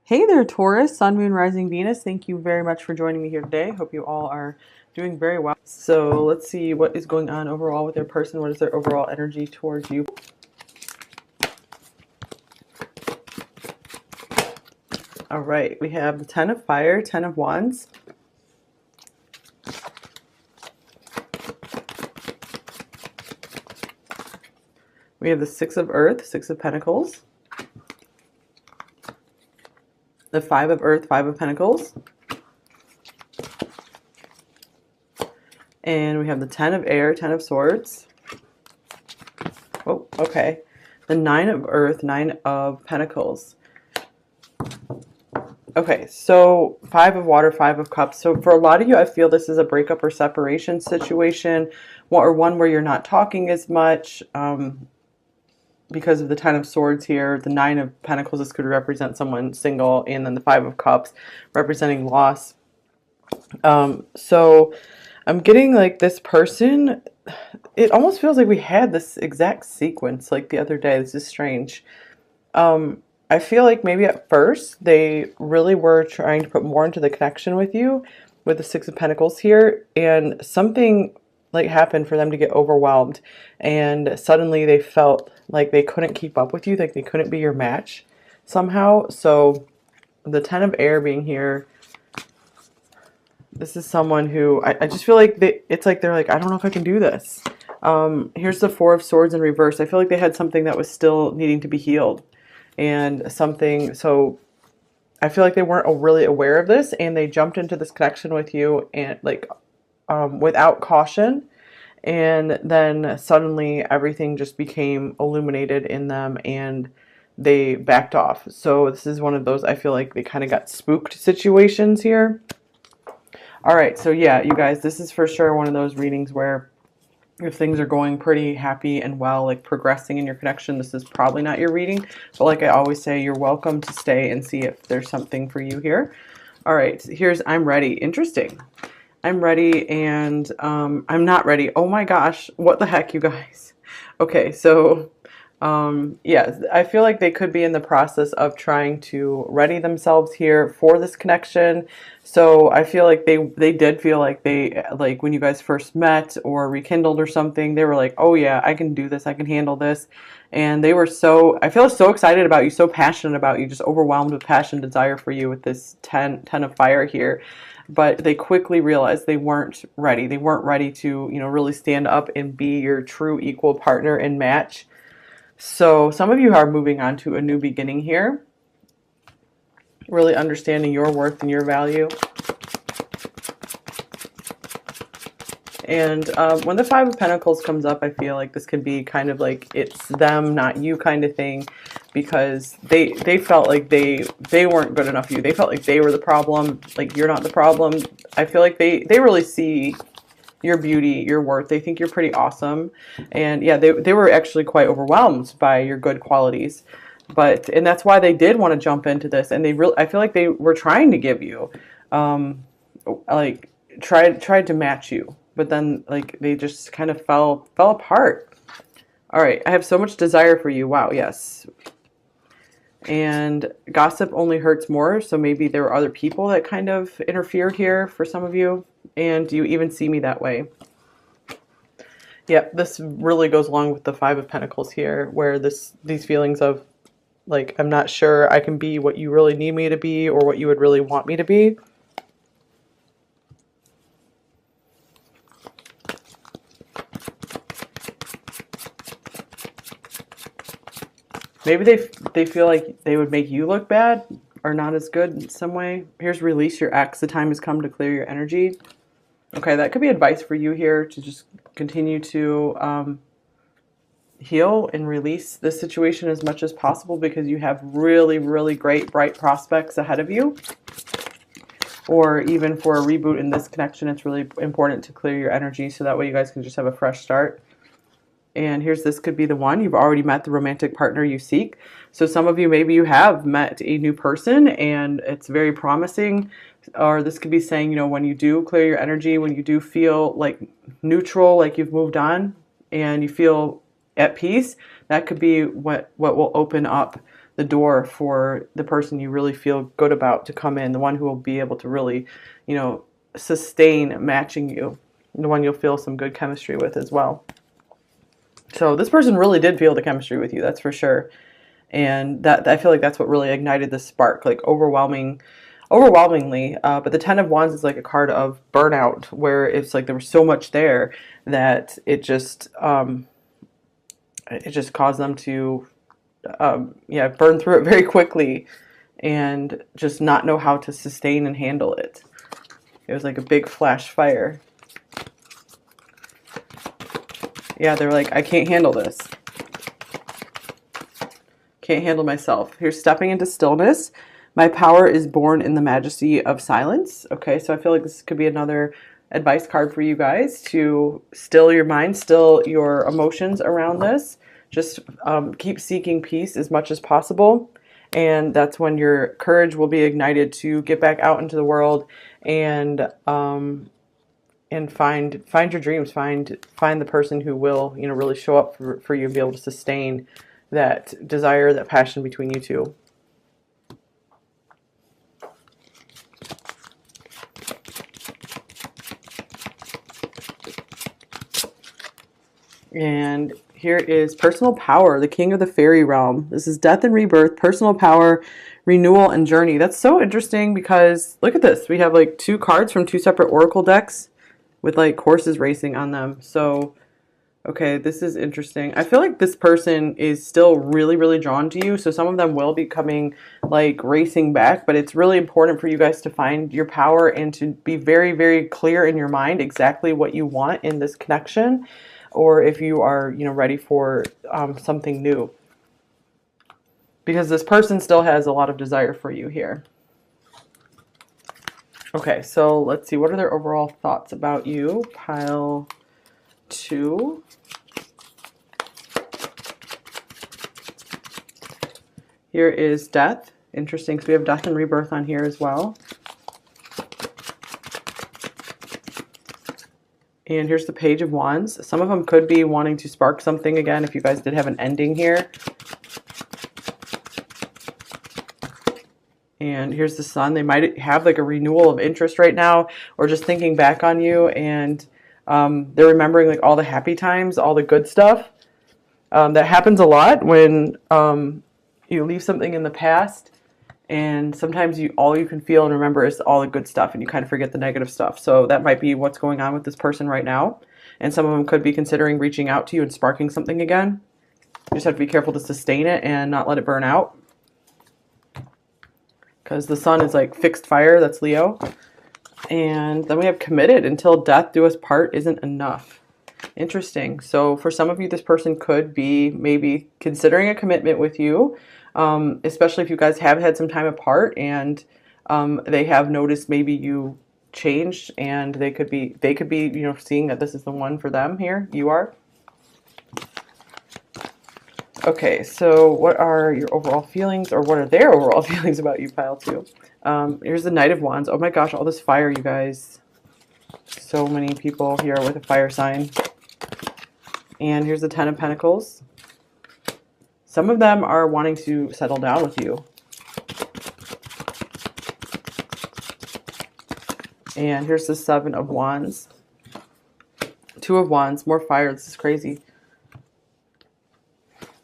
Hey there, Taurus, Sun, Moon, Rising, Venus. Thank you very much for joining me here today. Hope you all are doing very well. So let's see what is going on overall with their person. What is their overall energy towards you? All right, we have the Ten of Fire, Ten of Wands. We have the Six of Earth, Six of Pentacles. The Five of Earth, Five of Pentacles. And we have the Ten of Air, Ten of Swords. Oh, okay. The Nine of Earth, Nine of Pentacles. Okay, so Five of Water, Five of Cups. So for a lot of you, I feel this is a breakup or separation situation, or one where you're not talking as much. Because of the Ten of Swords here, the Nine of Pentacles, this could represent someone single, and then the Five of Cups representing loss. So I'm getting like this person, it almost feels like we had this exact sequence like the other day. This is strange. I feel like maybe at first they really were trying to put more into the connection with you with the Six of Pentacles here, and something like happened for them to get overwhelmed, and suddenly they felt like they couldn't keep up with you, like they couldn't be your match somehow. So the Ten of Air being here, this is someone who I just feel like it's like they're like, I don't know if I can do this. Here's the Four of Swords in reverse. I feel like they had something that was still needing to be healed, and something, so I feel like they weren't really aware of this, and they jumped into this connection with you and like without caution, and then suddenly everything just became illuminated in them and they backed off. So this is one of those, I feel like they kind of got spooked situations here. All right, so yeah, you guys, this is for sure one of those readings where if things are going pretty happy and well, like progressing in your connection, this is probably not your reading. But like I always say, you're welcome to stay and see if there's something for you here. All right, here's I'm ready. Interesting. I'm ready and I'm not ready. Oh my gosh, what the heck, you guys? Okay, so yeah, I feel like they could be in the process of trying to ready themselves here for this connection. So I feel like they did feel like they, like when you guys first met or rekindled or something, they were like, oh yeah, I can do this, I can handle this. And they were so, I feel so excited about you, so passionate about you, just overwhelmed with passion, desire for you with this 10 of fire here. But they quickly realized they weren't ready. They weren't ready to, you know, really stand up and be your true equal partner and match. So some of you are moving on to a new beginning here, really understanding your worth and your value. And when the Five of Pentacles comes up, I feel like this could be kind of like it's them, not you kind of thing, because they felt like they weren't good enough for you. They felt like they were the problem, like you're not the problem. I feel like they really see your beauty, your worth. They think you're pretty awesome. And yeah, they were actually quite overwhelmed by your good qualities. And that's why they did want to jump into this. And I feel like they were trying to give you, like tried to match you, but then like they just kind of fell apart. All right, I have so much desire for you. Wow, yes. And gossip only hurts more, so maybe there were other people that kind of interfered here for some of you, and you even see me that way. Yep, this really goes along with the Five of Pentacles here, where these feelings of like, I'm not sure I can be what you really need me to be or what you would really want me to be. Maybe they feel like they would make you look bad or not as good in some way. Here's release your ex. The time has come to clear your energy. Okay, that could be advice for you here to just continue to heal and release this situation as much as possible, because you have really, really great, bright prospects ahead of you. Or even for a reboot in this connection, it's really important to clear your energy so that way you guys can just have a fresh start. And here's, this could be the one. You've already met the romantic partner you seek. So some of you, maybe you have met a new person and it's very promising. Or this could be saying, you know, when you do clear your energy, when you do feel like neutral, like you've moved on and you feel at peace, that could be what will open up the door for the person you really feel good about to come in, the one who will be able to really, you know, sustain matching you, the one you'll feel some good chemistry with as well. So this person really did feel the chemistry with you, that's for sure. And that, I feel like that's what really ignited the spark, like overwhelmingly. But the Ten of Wands is like a card of burnout, where it's like there was so much there that it just caused them to burn through it very quickly and just not know how to sustain and handle it. It was like a big flash fire. Yeah, they're like, I can't handle this. Can't handle myself. Here's stepping into stillness. My power is born in the majesty of silence. Okay, so I feel like this could be another advice card for you guys to still your mind, still your emotions around this. Just keep seeking peace as much as possible. And that's when your courage will be ignited to get back out into the world and find your dreams, find the person who will, you know, really show up for you and be able to sustain that desire, that passion between you two. And here is personal power, the king of the fairy realm. This is death and rebirth, personal power, renewal, and journey. That's so interesting because look at this. We have like 2 cards from 2 separate oracle decks with like horses racing on them. So, okay, this is interesting. I feel like this person is still really, really drawn to you. So some of them will be coming like racing back, but it's really important for you guys to find your power and to be very, very clear in your mind exactly what you want in this connection, or if you are, you know, ready for something new. Because this person still has a lot of desire for you here. Okay, so let's see. What are their overall thoughts about you? Pile 2. Here is death. Interesting, because we have death and rebirth on here as well. And here's the Page of Wands. Some of them could be wanting to spark something again if you guys did have an ending here. And here's the Sun. They might have like a renewal of interest right now, or just thinking back on you, and they're remembering like all the happy times, all the good stuff. That happens a lot when you leave something in the past, and sometimes all you can feel and remember is all the good stuff, and you kind of forget the negative stuff. So that might be what's going on with this person right now. And some of them could be considering reaching out to you and sparking something again. You just have to be careful to sustain it and not let it burn out. Because the Sun is like fixed fire, that's Leo. And then we have committed. Until death do us part isn't enough. Interesting. So for some of you, this person could be maybe considering a commitment with you, especially if you guys have had some time apart and they have noticed maybe you changed, and they could be, you know, seeing that this is the one for them here. You are. Okay, so what are your overall feelings, or what are their overall feelings about you, pile 2? Here's the Knight of Wands. Oh my gosh, all this fire, you guys. So many people here with a fire sign. And here's the Ten of Pentacles. Some of them are wanting to settle down with you. And here's the Seven of Wands. 2 of Wands, more fire. This is crazy.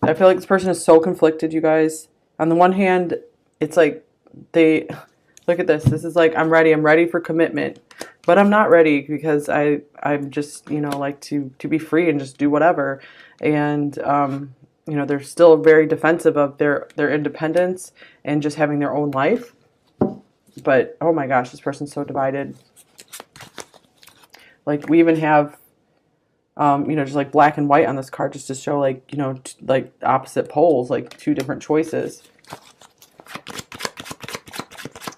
I feel like this person is so conflicted, you guys. On the one hand, it's like they look at this. This is like, I'm ready for commitment, but I'm not ready because I'm just, you know, like to be free and just do whatever. And you know, they're still very defensive of their independence and just having their own life. But oh my gosh, this person's so divided. Like we even have you know, just like black and white on this card, just to show like, you know, like opposite poles, like 2 different choices.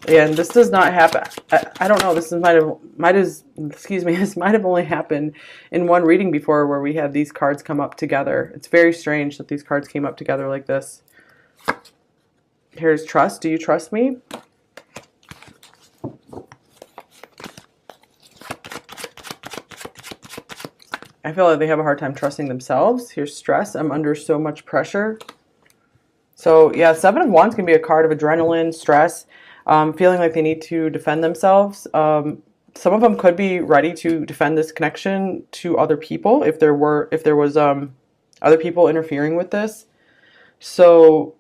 And this does not happen. I don't know. This might have only happened in one reading before, where we had these cards come up together. It's very strange that these cards came up together like this. Here's trust. Do you trust me? I feel like they have a hard time trusting themselves. Here's stress. I'm under so much pressure. So yeah, Seven of Wands can be a card of adrenaline, stress, feeling like they need to defend themselves. Some of them could be ready to defend this connection to other people if there was other people interfering with this. So,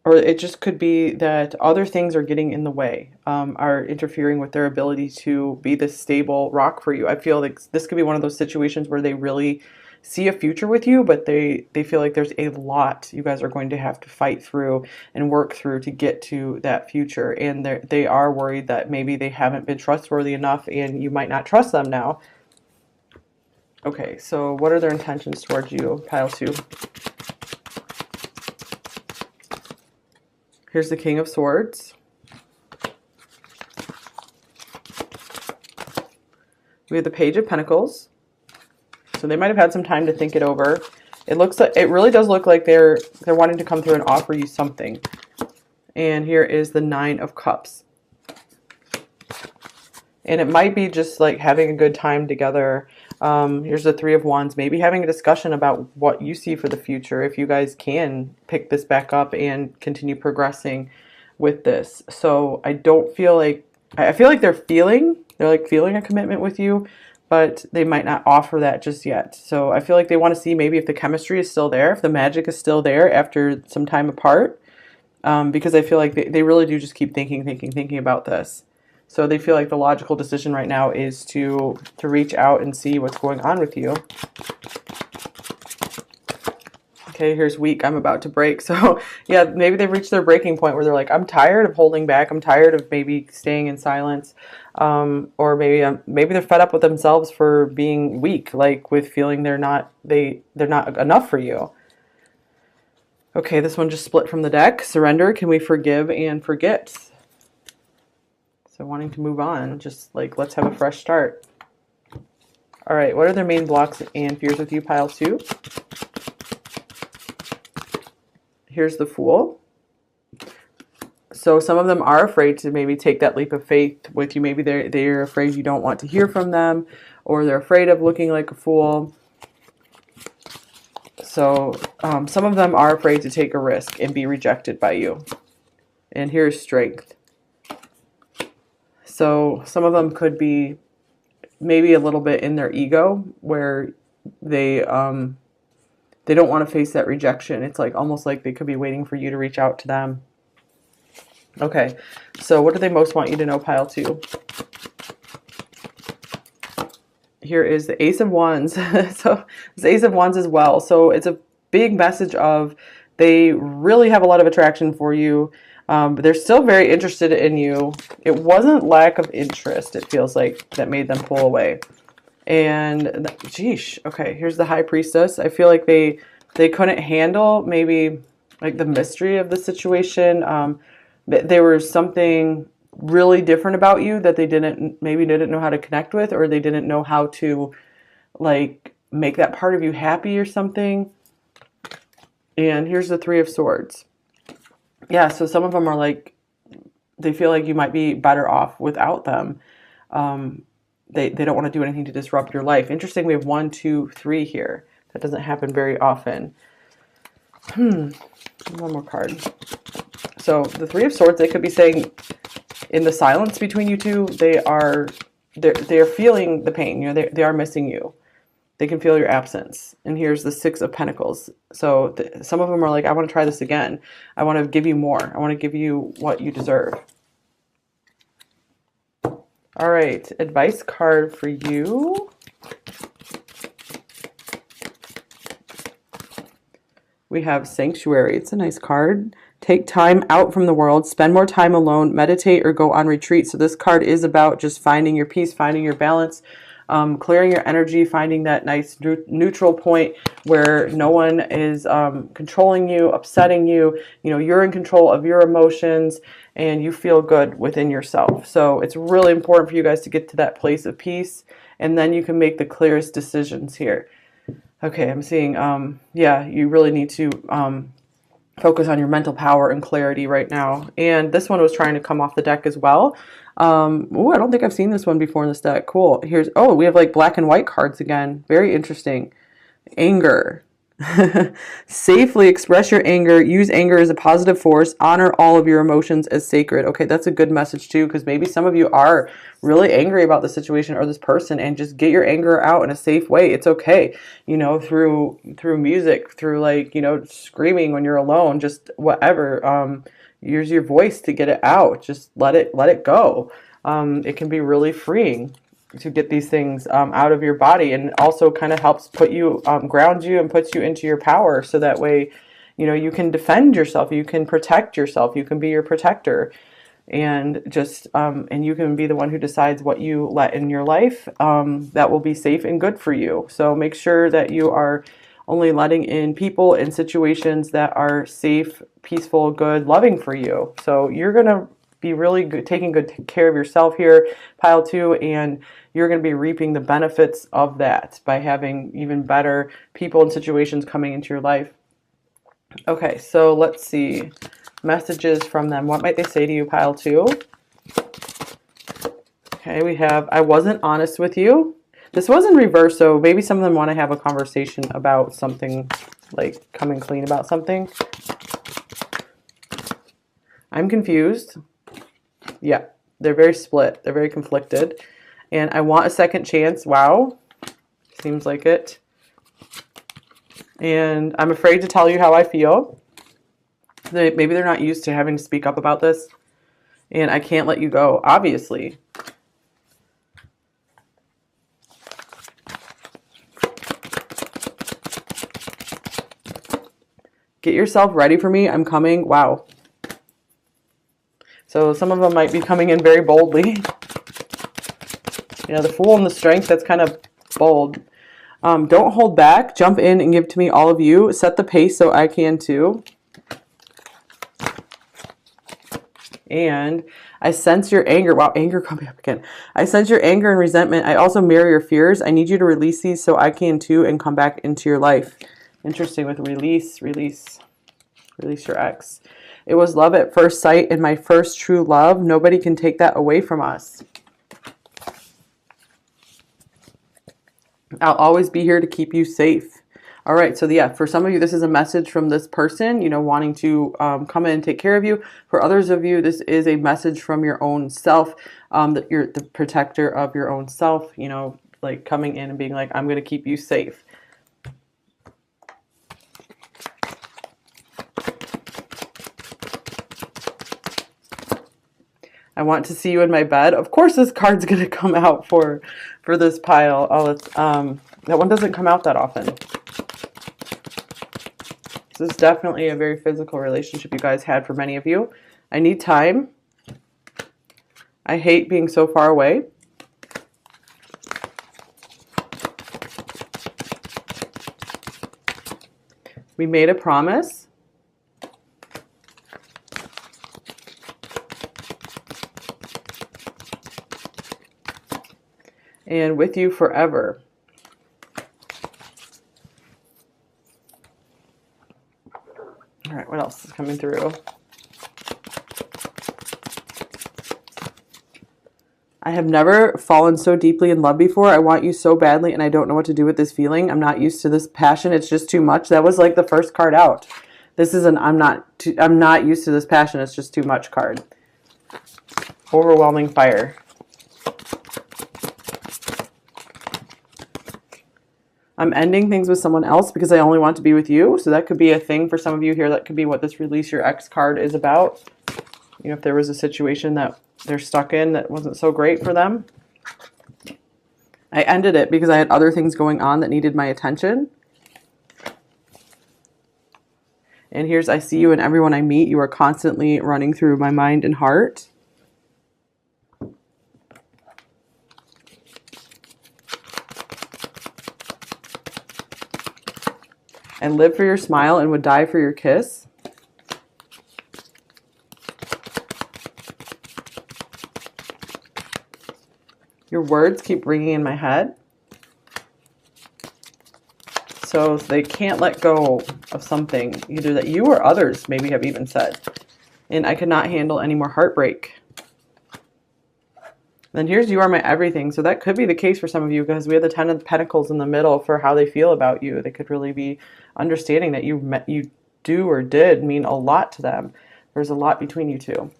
or it just could be that other things are getting in the way, are interfering with their ability to be this stable rock for you. I feel like this could be one of those situations where they really see a future with you, but they feel like there's a lot you guys are going to have to fight through and work through to get to that future. And they are worried that maybe they haven't been trustworthy enough and you might not trust them now. Okay, so what are their intentions towards you, pile 2? Here's the King of Swords. We have the Page of Pentacles. So they might have had some time to think it over. It looks like, it really does look like they're wanting to come through and offer you something. And here is the Nine of Cups. And it might be just like having a good time together. Here's the Three of Wands, maybe having a discussion about what you see for the future, if you guys can pick this back up and continue progressing with this. So I don't feel like, I feel like they're like feeling a commitment with you, but they might not offer that just yet. So I feel like they want to see maybe if the chemistry is still there, if the magic is still there after some time apart, because I feel like they really do just keep thinking about this. So they feel like the logical decision right now is to reach out and see what's going on with you. Okay, here's weak. I'm about to break. So yeah, maybe they've reached their breaking point where they're like, I'm tired of holding back. I'm tired of maybe staying in silence. Or maybe they're fed up with themselves for being weak, like with feeling they're not enough for you. Okay, this one just split from the deck. Surrender. Can we forgive and forget? So wanting to move on, just like let's have a fresh start. All right, what are their main blocks and fears with you, pile 2? Here's the Fool. So some of them are afraid to maybe take that leap of faith with you. Maybe they're afraid you don't want to hear from them, or they're afraid of looking like a fool. So some of them are afraid to take a risk and be rejected by you. And here's Strength. So some of them could be maybe a little bit in their ego where they don't want to face that rejection. It's like almost like they could be waiting for you to reach out to them. Okay, so what do they most want you to know, pile 2? Here is the Ace of Wands. So it's Ace of Wands as well. So it's a big message of they really have a lot of attraction for you. But they're still very interested in you. It wasn't lack of interest, it feels like, that made them pull away. And, geesh, okay, here's the High Priestess. I feel like they couldn't handle maybe like the mystery of the situation. There was something really different about you that they maybe didn't know how to connect with, or they didn't know how to like make that part of you happy or something. And here's the Three of Swords. Yeah, so some of them are like, they feel like you might be better off without them. They don't want to do anything to disrupt your life. Interesting, we have 1, 2, 3 here. That doesn't happen very often. One more card. So the Three of Swords, they could be saying in the silence between you two, they're feeling the pain. You know, they are missing you. They can feel your absence. And here's the Six of Pentacles. So some of them are like, I want to try this again. I want to give you more. I want to give you what you deserve. All right, advice card for you. We have Sanctuary. It's a nice card. Take time out from the world. Spend more time alone. Meditate or go on retreat. So this card is about just finding your peace, finding your balance, clearing your energy, finding that nice neutral point where no one is controlling you, upsetting you. You know, you're in control of your emotions and you feel good within yourself. So it's really important for you guys to get to that place of peace, and then you can make the clearest decisions here. Okay, I'm seeing, yeah, you really need to focus on your mental power and clarity right now. And this one was trying to come off the deck as well. Oh, I don't think I've seen this one before in this deck. Cool. Here's, oh, we have like black and white cards again. Very interesting. Anger. Safely express your anger. Use anger as a positive force. Honor all of your emotions as sacred. Okay, that's a good message too, because maybe some of you are really angry about the situation or this person, and just get your anger out in a safe way. It's okay, you know, through music, through like, you know, screaming when you're alone, just whatever. Use your voice to get it out. Just let it go. It can be really freeing to get these things out of your body, and also kind of helps put you, ground you, and puts you into your power, so that way, you know, you can defend yourself, you can protect yourself, you can be your protector, and just and you can be the one who decides what you let in your life, that will be safe and good for you. So make sure that you are only letting in people and situations that are safe, peaceful, good, loving for you. So you're gonna be really good, taking good care of yourself here, pile 2, and you're going to be reaping the benefits of that by having even better people and situations coming into your life. Okay, so let's see. Messages from them. What might they say to you, pile 2? Okay, we have, I wasn't honest with you. This was in reverse, so maybe some of them want to have a conversation about something, like coming clean about something. I'm confused. Yeah, they're very split. They're very conflicted. And I want a second chance. Wow. Seems like it. And I'm afraid to tell you how I feel. Maybe they're not used to having to speak up about this. And I can't let you go, obviously. Get yourself ready for me. I'm coming. Wow. So some of them might be coming in very boldly. You know, the Fool and the Strength, that's kind of bold. Don't hold back. Jump in and give to me, all of you. Set the pace so I can too. And I sense your anger. Wow, anger coming up again. I sense your anger and resentment. I also mirror your fears. I need you to release these so I can too, and come back into your life. Interesting with release your ex. It was love at first sight and my first true love. Nobody can take that away from us. I'll always be here to keep you safe. All right, so yeah, for some of you, this is a message from this person, you know, wanting to come in and take care of you. For others of you, this is a message from your own self, that you're the protector of your own self, you know, like coming in and being like, I'm going to keep you safe. I want to see you in my bed. Of course, this card's going to come out for this pile. Oh, it's, that one doesn't come out that often. This is definitely a very physical relationship you guys had for many of you. I need time. I hate being so far away. We made a promise. And with you forever. All right, what else is coming through? I have never fallen so deeply in love before. I want you so badly, and I don't know what to do with this feeling. I'm not used to this passion. It's just too much. That was like the first card out. This is an I'm not used to this passion. It's just too much card. Overwhelming fire. I'm ending things with someone else because I only want to be with you. So that could be a thing for some of you here. That could be what this Release Your Ex card is about. You know, if there was a situation that they're stuck in that wasn't so great for them. I ended it because I had other things going on that needed my attention. And here's, I see you and everyone I meet. You are constantly running through my mind and heart. I live for your smile and would die for your kiss. Your words keep ringing in my head. So they can't let go of something, either that you or others maybe have even said. And I could not handle any more heartbreak. Then here's you are my everything. So that could be the case for some of you because we have the 10 of Pentacles in the middle for how they feel about you. They could really be understanding that you do or did mean a lot to them. There's a lot between you two.